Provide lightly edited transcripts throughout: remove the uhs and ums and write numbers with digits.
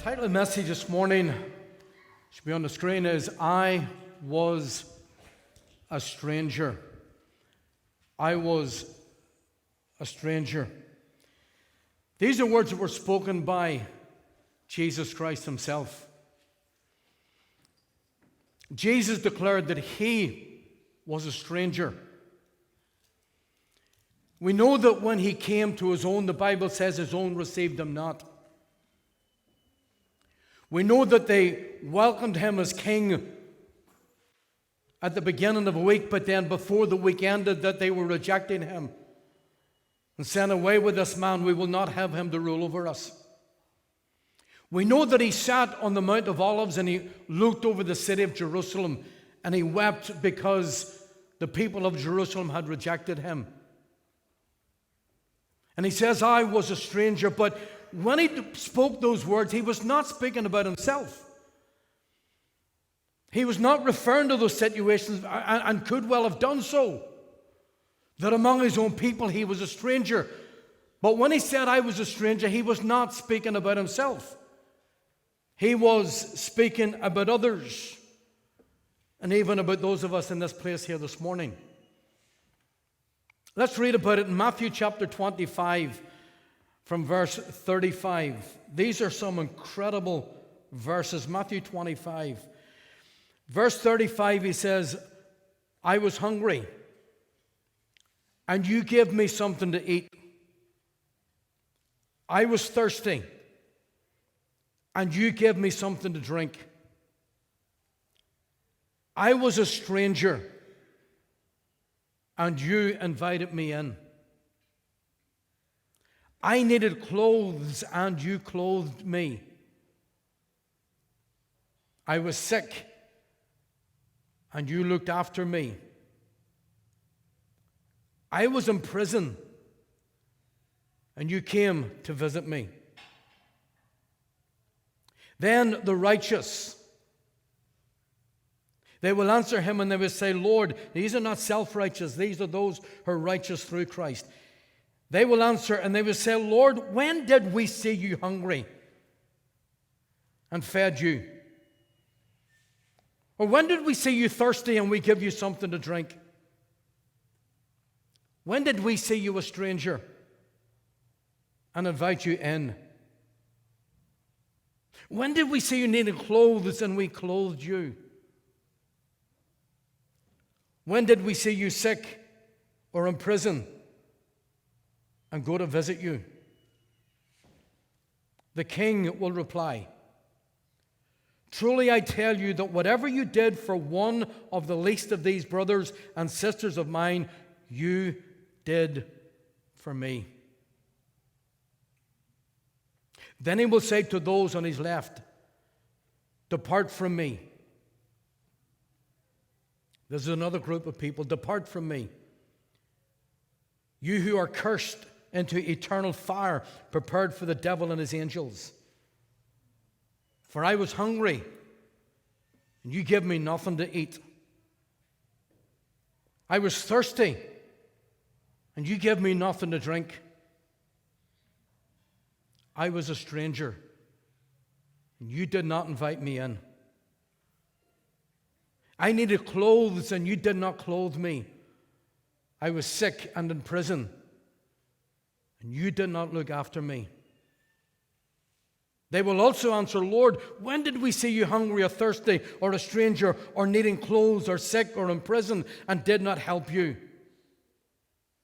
Title of the message this morning, should be on the screen, is I Was a Stranger. I was a stranger. These are words that were spoken by Jesus Christ himself. Jesus declared that he was a stranger. We know that when he came to his own, the Bible says his own received him not. We know that they welcomed him as king at the beginning of a week, but then before the week ended that they were rejecting him and saying, "Away with this man, we will not have him to rule over us." We know that he sat on the Mount of Olives and he looked over the city of Jerusalem and he wept because the people of Jerusalem had rejected him. And he says, "I was a stranger," but when he spoke those words, he was not speaking about himself. He was not referring to those situations, and could well have done so, that among his own people he was a stranger. But when he said, "I was a stranger," he was not speaking about himself. He was speaking about others, and even about those of us in this place here this morning. Let's read about it in Matthew chapter 25 from verse 35. These are some incredible verses. Matthew 25. Verse 35, he says, "I was hungry, and you gave me something to eat. I was thirsty, and you gave me something to drink. I was a stranger, and you invited me in. I needed clothes, and you clothed me. I was sick, and you looked after me. I was in prison, and you came to visit me." Then the righteous, they will answer him and they will say, "Lord," these are not self-righteous, these are those who are righteous through Christ. They will answer and they will say, "Lord, when did we see you hungry and fed you? Or when did we see you thirsty and we give you something to drink? When did we see you a stranger and invite you in? When did we see you needing clothes and we clothed you? When did we see you sick or in prison and go to visit you?" The king will reply, "Truly I tell you that whatever you did for one of the least of these brothers and sisters of mine, you did for me." Then he will say to those on his left, "Depart from me." This is another group of people. "Depart from me, you who are cursed, into eternal fire prepared for the devil and his angels. For I was hungry, and you gave me nothing to eat. I was thirsty, and you gave me nothing to drink. I was a stranger, and you did not invite me in. I needed clothes, and you did not clothe me. I was sick and in prison, and you did not look after me." They will also answer, "Lord, when did we see you hungry or thirsty or a stranger or needing clothes or sick or in prison and did not help you?"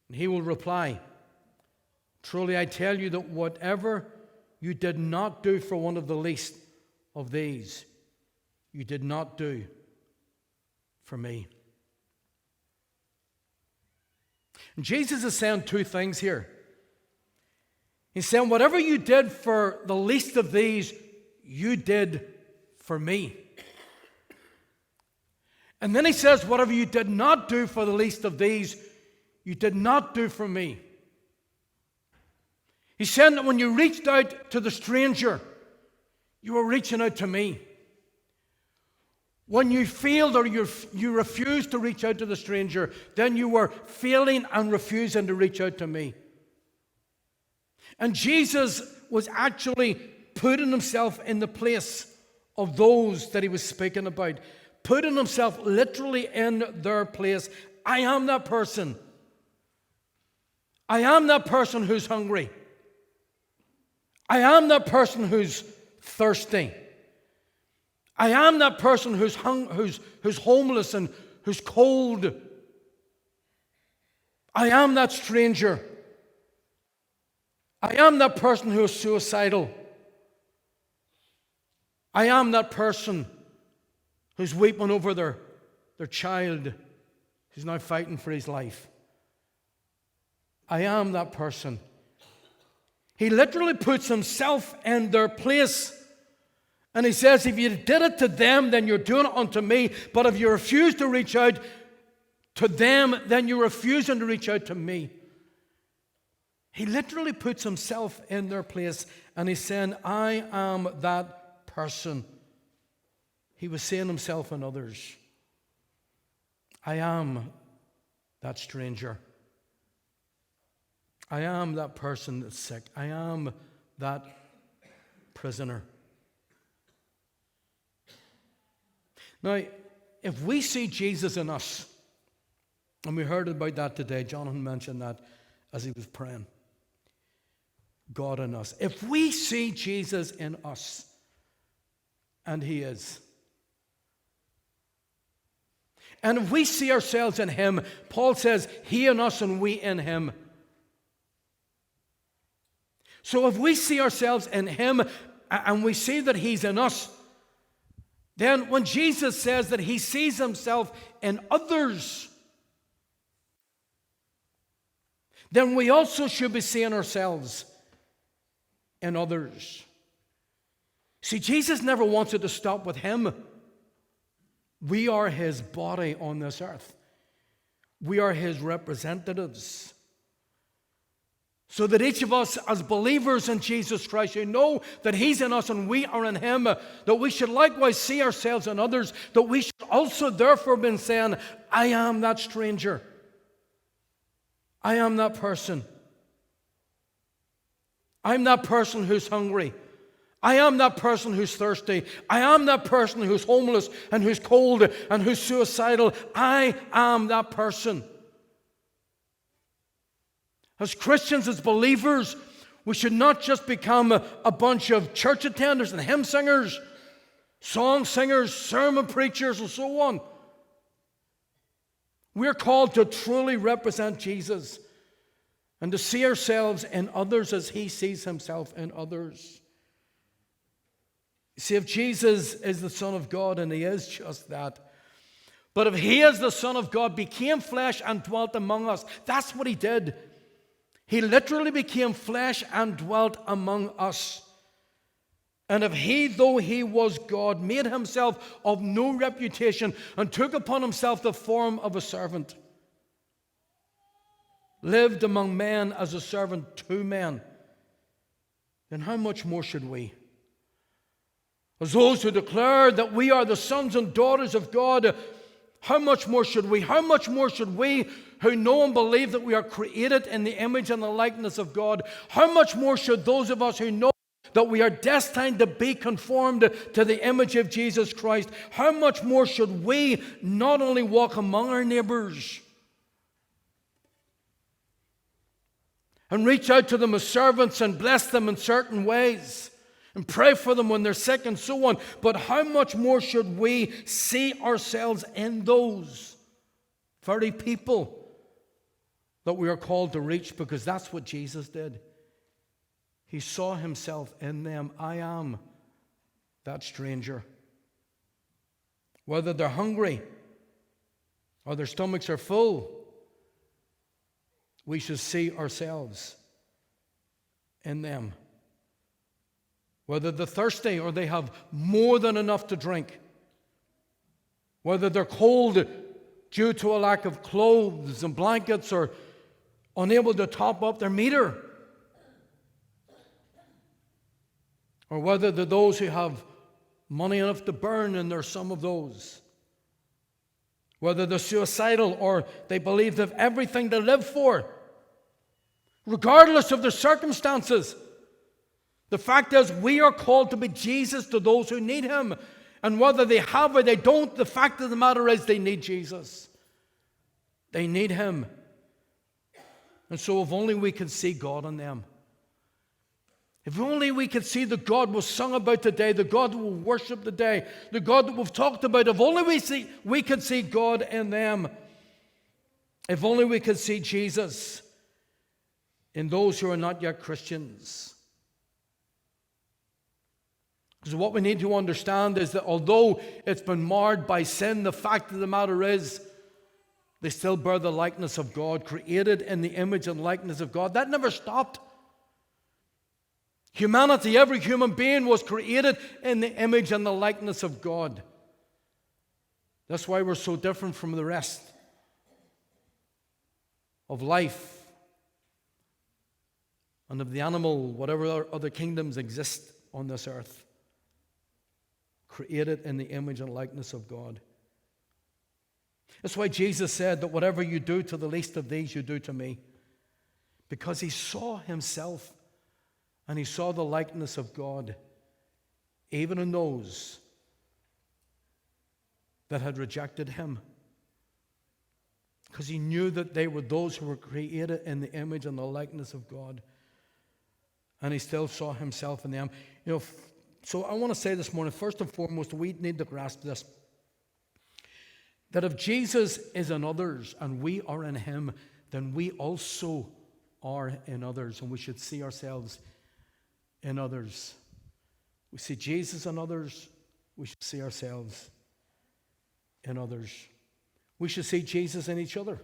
And he will reply, "Truly I tell you that whatever you did not do for one of the least of these, you did not do for me." And Jesus is saying two things here. He's saying, whatever you did for the least of these, you did for me. And then he says, whatever you did not do for the least of these, you did not do for me. He's saying that when you reached out to the stranger, you were reaching out to me. When you failed or you refused to reach out to the stranger, then you were failing and refusing to reach out to me. And Jesus was actually putting himself in the place of those that he was speaking about, putting himself literally in their place. I am that person. I am that person who's hungry. I am that person who's thirsty. I am that person who's homeless and who's cold. I am that stranger. I am that person who is suicidal. I am that person who's weeping over their child who's now fighting for his life. I am that person. He literally puts himself in their place. And he says, if you did it to them, then you're doing it unto me. But if you refuse to reach out to them, then you're refusing to reach out to me. He literally puts himself in their place. And he's saying, I am that person. He was saying himself and others. I am that stranger. I am that person that's sick. I am that prisoner. Now, if we see Jesus in us, and we heard about that today, Jonathan mentioned that as he was praying. God in us. If we see Jesus in us, and he is, and if we see ourselves in him, Paul says, he in us and we in him. So if we see ourselves in him, and we see that he's in us, then when Jesus says that he sees himself in others, then we also should be seeing ourselves in others. See, Jesus never wanted to stop with him. We are his body on this earth. We are his representatives. So that each of us as believers in Jesus Christ, who know that he's in us and we are in him, that we should likewise see ourselves in others, that we should also therefore be saying, I am that stranger. I am that person. I'm that person who's hungry. I am that person who's thirsty. I am that person who's homeless and who's cold and who's suicidal. I am that person. As Christians, as believers, we should not just become a bunch of church attenders and hymn singers, song singers, sermon preachers, and so on. We're called to truly represent Jesus and to see ourselves in others as he sees himself in others. See, if Jesus is the Son of God, and he is just that, but if he is the Son of God, became flesh and dwelt among us, that's what he did. He literally became flesh and dwelt among us. And if he, though he was God, made himself of no reputation and took upon himself the form of a servant, lived among men as a servant to men, then how much more should we? As those who declare that we are the sons and daughters of God, how much more should we? How much more should we who know and believe that we are created in the image and the likeness of God? How much more should those of us who know that we are destined to be conformed to the image of Jesus Christ, how much more should we not only walk among our neighbors and reach out to them as servants and bless them in certain ways and pray for them when they're sick and so on, but how much more should we see ourselves in those very people that we are called to reach, because that's what Jesus did. He saw himself in them. I am that stranger. Whether they're hungry or their stomachs are full, we should see ourselves in them. Whether they're thirsty or they have more than enough to drink. Whether they're cold due to a lack of clothes and blankets or unable to top up their meter. Or whether they're those who have money enough to burn, and there's some of those. Whether they're suicidal or they believe they have everything to live for. Regardless of their circumstances, The fact is, we are called to be Jesus to those who need him. And whether they have or they don't, the fact of the matter is they need Jesus. They need him. And so if only we could see God in them. If only we could see the God we've sung about today, the God that we've worshipped today, the God that we've talked about. If only we could see God in them. If only we could see Jesus in those who are not yet Christians. Because what we need to understand is that although it's been marred by sin, the fact of the matter is they still bear the likeness of God, created in the image and likeness of God. That never stopped. Humanity, every human being was created in the image and the likeness of God. That's why we're so different from the rest of life and of the animal, whatever other kingdoms exist on this earth. Created in the image and likeness of God. That's why Jesus said that whatever you do to the least of these, you do to me. Because he saw himself and he saw the likeness of God, even in those that had rejected him. Because he knew that they were those who were created in the image and the likeness of God. And he still saw himself in them. So I want to say this morning, first and foremost, we need to grasp this. That if Jesus is in others and we are in him, then we also are in others. And we should see ourselves in others. We see Jesus in others. We should see ourselves in others. We should see Jesus in each other.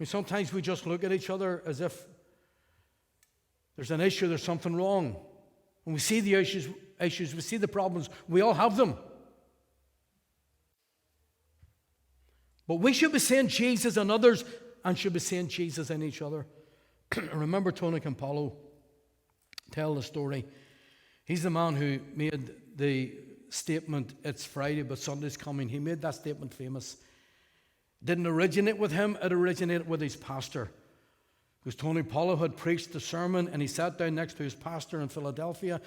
Sometimes we just look at each other as if there's an issue, there's something wrong. When we see the issues, we see the problems, we all have them. But we should be seeing Jesus in others and should be seeing Jesus in each other. I remember Tony Campolo tell the story. He's the man who made the statement, "It's Friday, but Sunday's coming." He made that statement famous. It didn't originate with him, it originated with his pastor. Because Tony Campolo had preached the sermon and he sat down next to his pastor in Philadelphia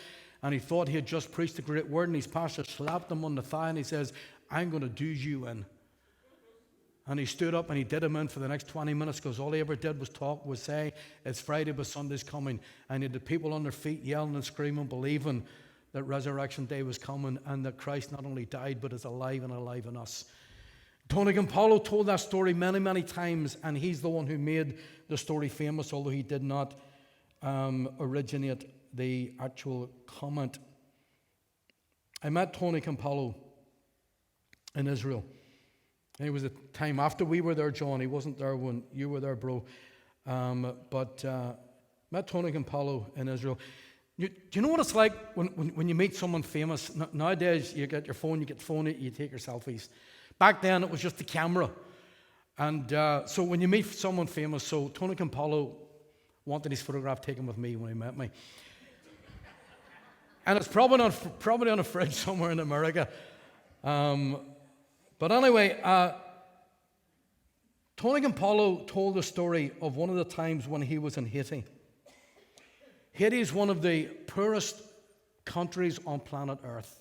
and he thought he had just preached a great word, and his pastor slapped him on the thigh and he says, "I'm going to do you in." And he stood up and he did him in for the next 20 minutes because all he ever did was talk, was say, "It's Friday, but Sunday's coming." And he had the people on their feet yelling and screaming, believing that resurrection day was coming and that Christ not only died, but is alive and alive in us. Tony Campolo told that story many, many times, and he's the one who made the story famous, although he did not originate the actual comment. I met Tony Campolo in Israel. And it was a time after we were there, John. He wasn't there when you were there, bro. But met Tony Campolo in Israel. Do you know what it's like when you meet someone famous? Nowadays, you get your phone, you take your selfies. Back then, it was just the camera. And so when you meet someone famous, so Tony Campolo wanted his photograph taken with me when he met me. And it's probably on a fridge somewhere in America. But anyway, Tony Campolo told the story of one of the times when he was in Haiti. Haiti is one of the poorest countries on planet Earth.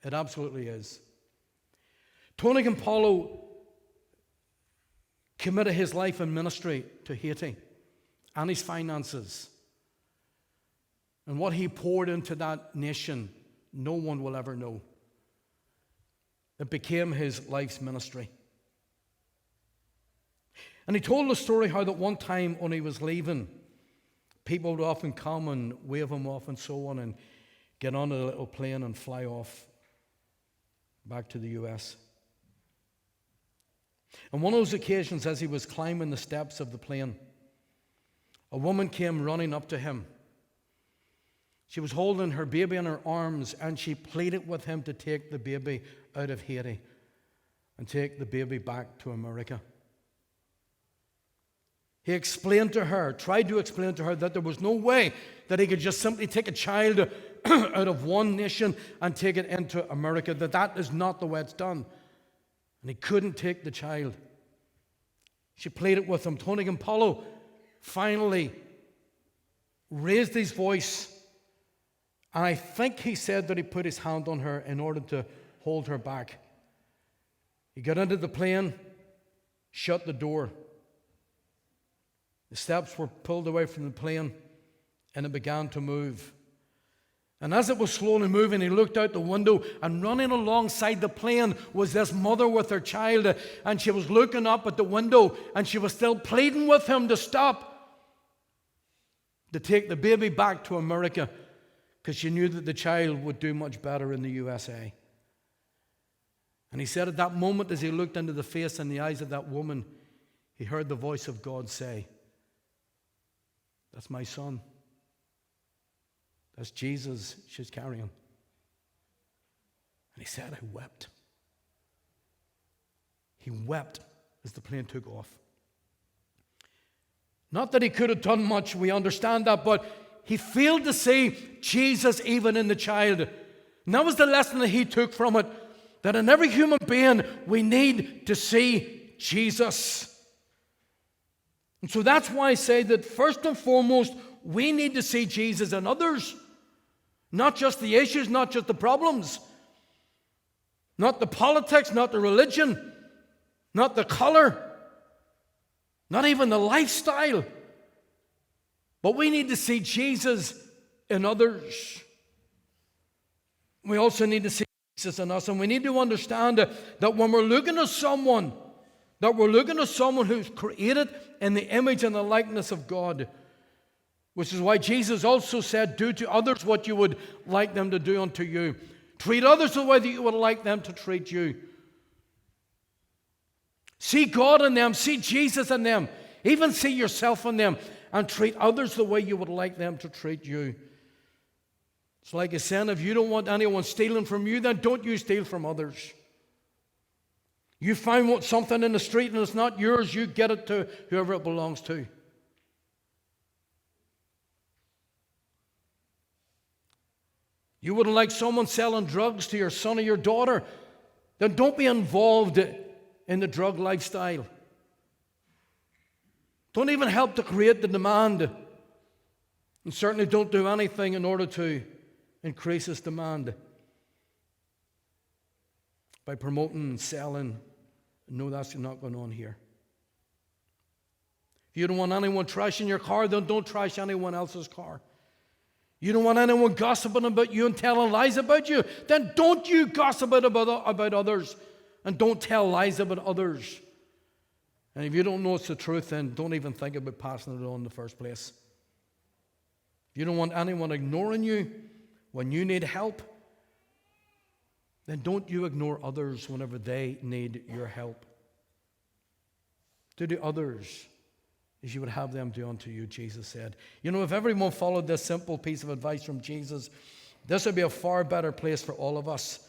It absolutely is. Tony Campolo committed his life and ministry to Haiti and his finances. And what he poured into that nation, no one will ever know. It became his life's ministry. And he told the story how that one time when he was leaving, people would often come and wave him off and so on and get on a little plane and fly off back to the US. On one of those occasions, as he was climbing the steps of the plane, a woman came running up to him. She was holding her baby in her arms, and she pleaded with him to take the baby out of Haiti and take the baby back to America. He explained to her, tried to explain to her, that there was no way that he could just simply take a child out of one nation and take it into America, that is not the way it's done. And he couldn't take the child. She pleaded with him. Tony Campolo finally raised his voice, and I think he said that he put his hand on her in order to hold her back. He got into the plane, shut the door. The steps were pulled away from the plane, and it began to move. And as it was slowly moving, he looked out the window, and running alongside the plane was this mother with her child, and she was looking up at the window, and she was still pleading with him to stop, to take the baby back to America, because she knew that the child would do much better in the USA. And he said at that moment, as he looked into the face and the eyes of that woman, he heard the voice of God say, "That's my son. That's Jesus she's carrying." And he said, "I wept." He wept as the plane took off. Not that he could have done much, we understand that, but he failed to see Jesus even in the child. And that was the lesson that he took from it, that in every human being we need to see Jesus. And so that's why I say that first and foremost, we need to see Jesus in others. Not just the issues, not just the problems, not the politics, not the religion, not the color, not even the lifestyle. But we need to see Jesus in others. We also need to see Jesus in us. And we need to understand that when we're looking at someone, that we're looking at someone who's created in the image and the likeness of God. Which is why Jesus also said, "Do to others what you would like them to do unto you." Treat others the way that you would like them to treat you. See God in them, see Jesus in them, even see yourself in them, and treat others the way you would like them to treat you. It's like a saying, if you don't want anyone stealing from you, then don't you steal from others. You find something in the street and it's not yours, you get it to whoever it belongs to. You wouldn't like someone selling drugs to your son or your daughter, then don't be involved in the drug lifestyle. Don't even help to create the demand. And certainly don't do anything in order to increase this demand by promoting and selling. No, that's not going on here. If you don't want anyone trashing your car, then don't trash anyone else's car. You don't want anyone gossiping about you and telling lies about you, then don't you gossip about others, and don't tell lies about others. And if you don't know it's the truth, then don't even think about passing it on in the first place. If you don't want anyone ignoring you when you need help, then don't you ignore others whenever they need your help. Do to others as you would have them do unto you, Jesus said. You know, if everyone followed this simple piece of advice from Jesus, this would be a far better place for all of us.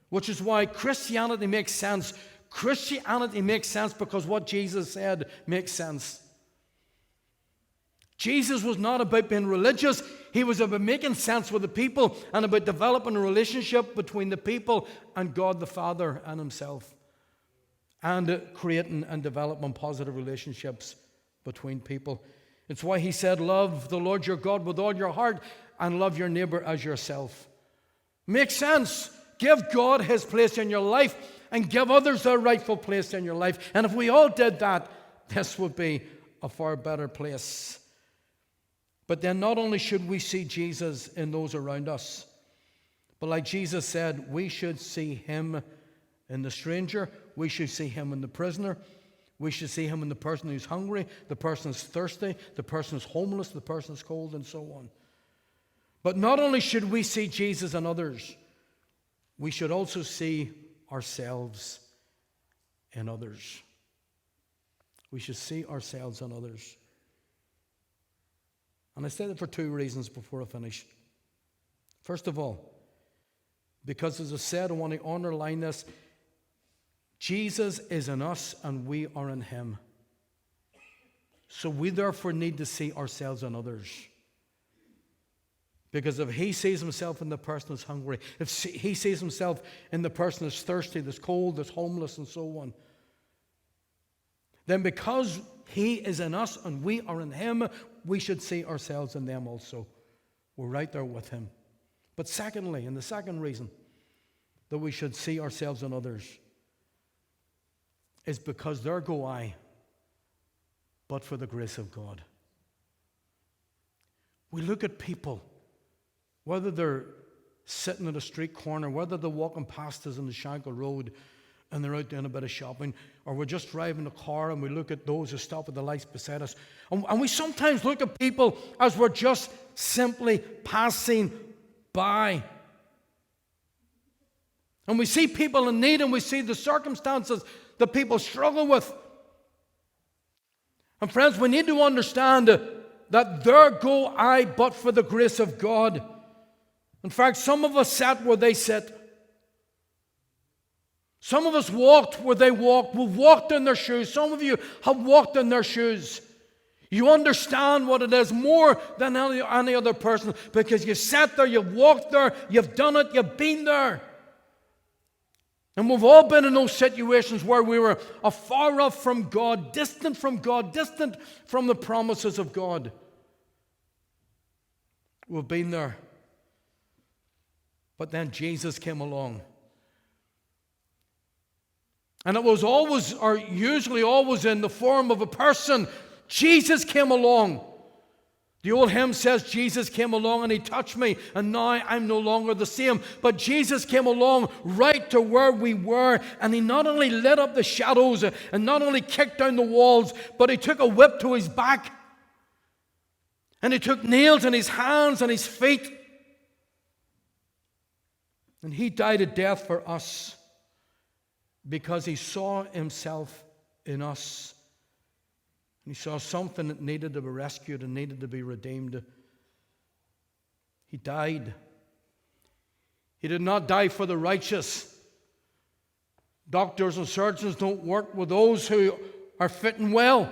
Which is why Christianity makes sense. Christianity makes sense because what Jesus said makes sense. Jesus was not about being religious. He was about making sense with the people and about developing a relationship between the people and God the Father and himself. And creating and developing positive relationships between people. It's why he said, love the Lord your God with all your heart and love your neighbor as yourself. Makes sense. Give God his place in your life and give others their rightful place in your life. And if we all did that, this would be a far better place. But then not only should we see Jesus in those around us, but like Jesus said, we should see him in the stranger. We should see him in the prisoner. We should see him in the person who's hungry, the person who's thirsty, the person who's homeless, the person who's cold, and so on. But not only should we see Jesus in others, we should also see ourselves in others. We should see ourselves in others. And I say that for two reasons before I finish. First of all, because as I said, I want to underline this, Jesus is in us and we are in him. So we therefore need to see ourselves in others. Because if he sees himself in the person who's hungry, if he sees himself in the person that's thirsty, that's cold, that's homeless, and so on, then because he is in us and we are in him, we should see ourselves in them also. We're right there with him. But secondly, and the second reason that we should see ourselves in others is because there go I, but for the grace of God. We look at people, whether they're sitting at a street corner, whether they're walking past us on the Shankill Road and they're out doing a bit of shopping, or we're just driving a car and we look at those who stop at the lights beside us. And we sometimes look at people as we're just simply passing by. And we see people in need and we see the circumstances that people struggle with. And friends, we need to understand that there go I, but for the grace of God. In fact, some of us sat where they sit. Some of us walked where they walked. We've walked in their shoes. Some of you have walked in their shoes. You understand what it is more than any other person because you sat there, you've walked there, you've done it, you've been there. And we've all been in those situations where we were afar off from God, distant from the promises of God. We've been there. But then Jesus came along. And it was always, or usually always, in the form of a person. Jesus came along. The old hymn says, Jesus came along and he touched me, and now I'm no longer the same. But Jesus came along right to where we were, and he not only lit up the shadows and not only kicked down the walls, but he took a whip to his back. And he took nails in his hands and his feet. And he died a death for us because he saw himself in us. And he saw something that needed to be rescued and needed to be redeemed. He died. He did not die for the righteous. Doctors and surgeons don't work with those who are fitting well.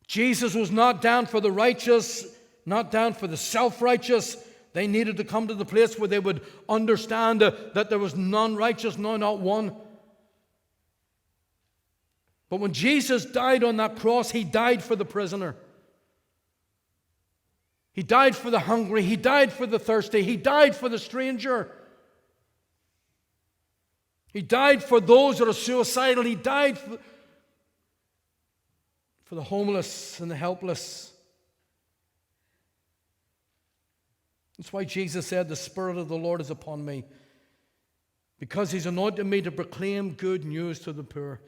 Jesus was not down for the righteous, not down for the self-righteous. They needed to come to the place where they would understand that there was none righteous, no, not one. But when Jesus died on that cross, he died for the prisoner. He died for the hungry. He died for the thirsty. He died for the stranger. He died for those that are suicidal. He died for the homeless and the helpless. That's why Jesus said, the Spirit of the Lord is upon me, because he's anointed me to proclaim good news to the poor.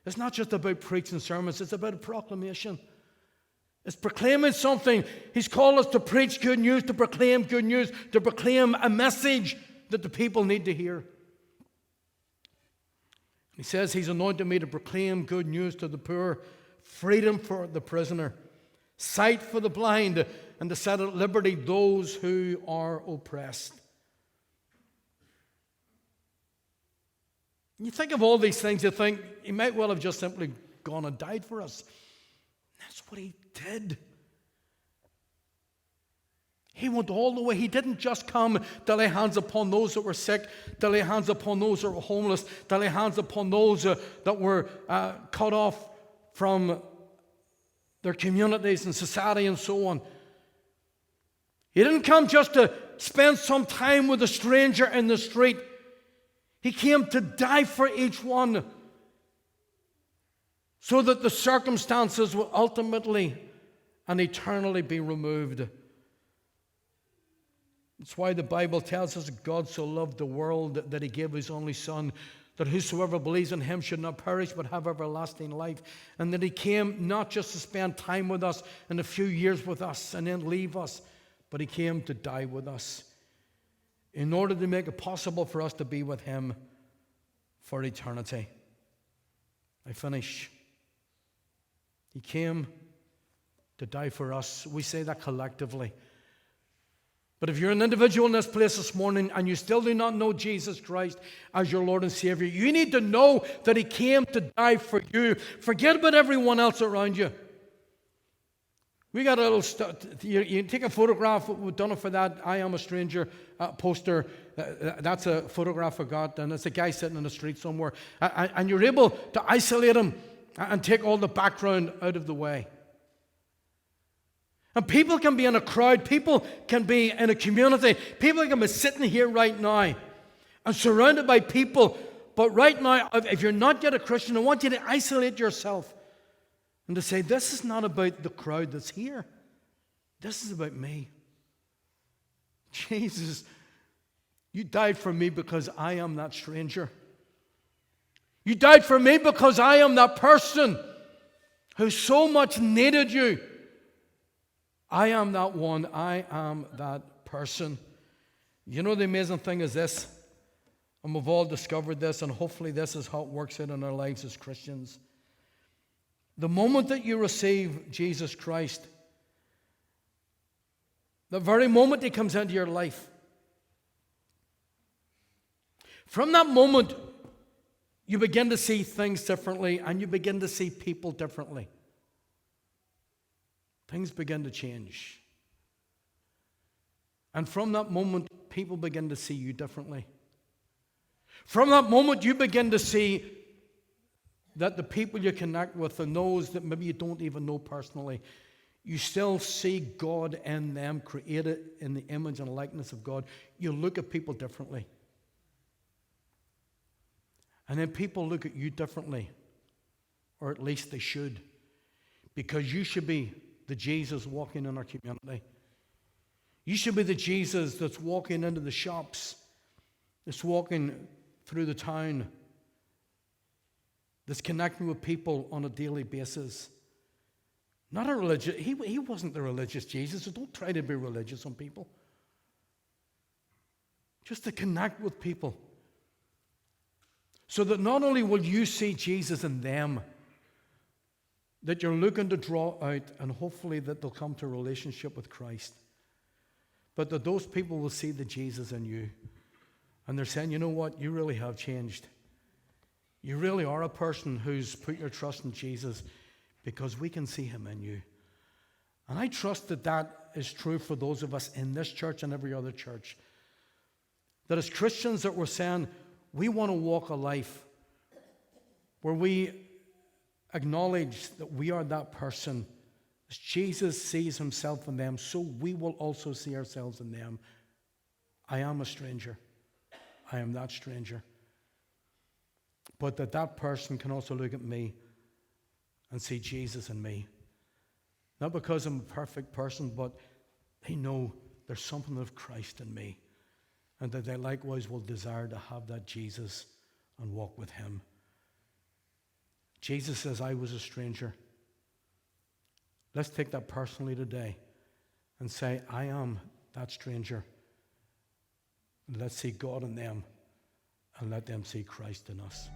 It's not just about preaching sermons, it's about a proclamation. It's proclaiming something. He's called us to preach good news, to proclaim good news, to proclaim a message that the people need to hear. He says he's anointed me to proclaim good news to the poor, freedom for the prisoner, sight for the blind, and to set at liberty those who are oppressed. You think of all these things, you think he might well have just simply gone and died for us. That's what he did. He went all the way. He didn't just come to lay hands upon those that were sick, to lay hands upon those that were homeless, to lay hands upon those that were cut off from their communities and society and so on. He didn't come just to spend some time with a stranger in the street. He came to die for each one so that the circumstances will ultimately and eternally be removed. That's why the Bible tells us that God so loved the world that he gave his only Son, that whosoever believes in him should not perish but have everlasting life. And that he came not just to spend time with us and a few years with us and then leave us, but he came to die with us in order to make it possible for us to be with him for eternity. I finish. He came to die for us. We say that collectively. But if you're an individual in this place this morning and you still do not know Jesus Christ as your Lord and Savior, you need to know that he came to die for you. Forget about everyone else around you. We got a little you take a photograph. We've done it for that I Am a Stranger poster. That's a photograph I got, and it's a guy sitting in the street somewhere. And you're able to isolate him and take all the background out of the way. And people can be in a crowd, people can be in a community, people can be sitting here right now and surrounded by people. But right now, if you're not yet a Christian, I want you to isolate yourself and to say, this is not about the crowd that's here. This is about me. Jesus, you died for me because I am that stranger. You died for me because I am that person who so much needed you. I am that one. I am that person. You know, the amazing thing is this, and we've all discovered this, and hopefully this is how it works out in our lives as Christians. The moment that you receive Jesus Christ, the very moment He comes into your life, from that moment, you begin to see things differently and you begin to see people differently. Things begin to change. And from that moment, people begin to see you differently. From that moment, you begin to see that the people you connect with and those that maybe you don't even know personally, you still see God in them, created in the image and likeness of God. You look at people differently. And then people look at you differently, or at least they should, because you should be the Jesus walking in our community. You should be the Jesus that's walking into the shops, that's walking through the town, that's connecting with people on a daily basis. Not a religious, he wasn't the religious Jesus, so don't try to be religious on people. Just to connect with people. So that not only will you see Jesus in them, that you're looking to draw out, and hopefully that they'll come to a relationship with Christ, but that those people will see the Jesus in you. And they're saying, you know what, you really have changed. You really are a person who's put your trust in Jesus because we can see Him in you. And I trust that that is true for those of us in this church and every other church. That as Christians that we're saying, we want to walk a life where we acknowledge that we are that person. As Jesus sees Himself in them, so we will also see ourselves in them. I am a stranger. I am that stranger. But that person can also look at me and see Jesus in me. Not because I'm a perfect person, but they know there's something of Christ in me. And that they likewise will desire to have that Jesus and walk with Him. Jesus says, I was a stranger. Let's take that personally today and say, I am that stranger. And let's see God in them and let them see Christ in us.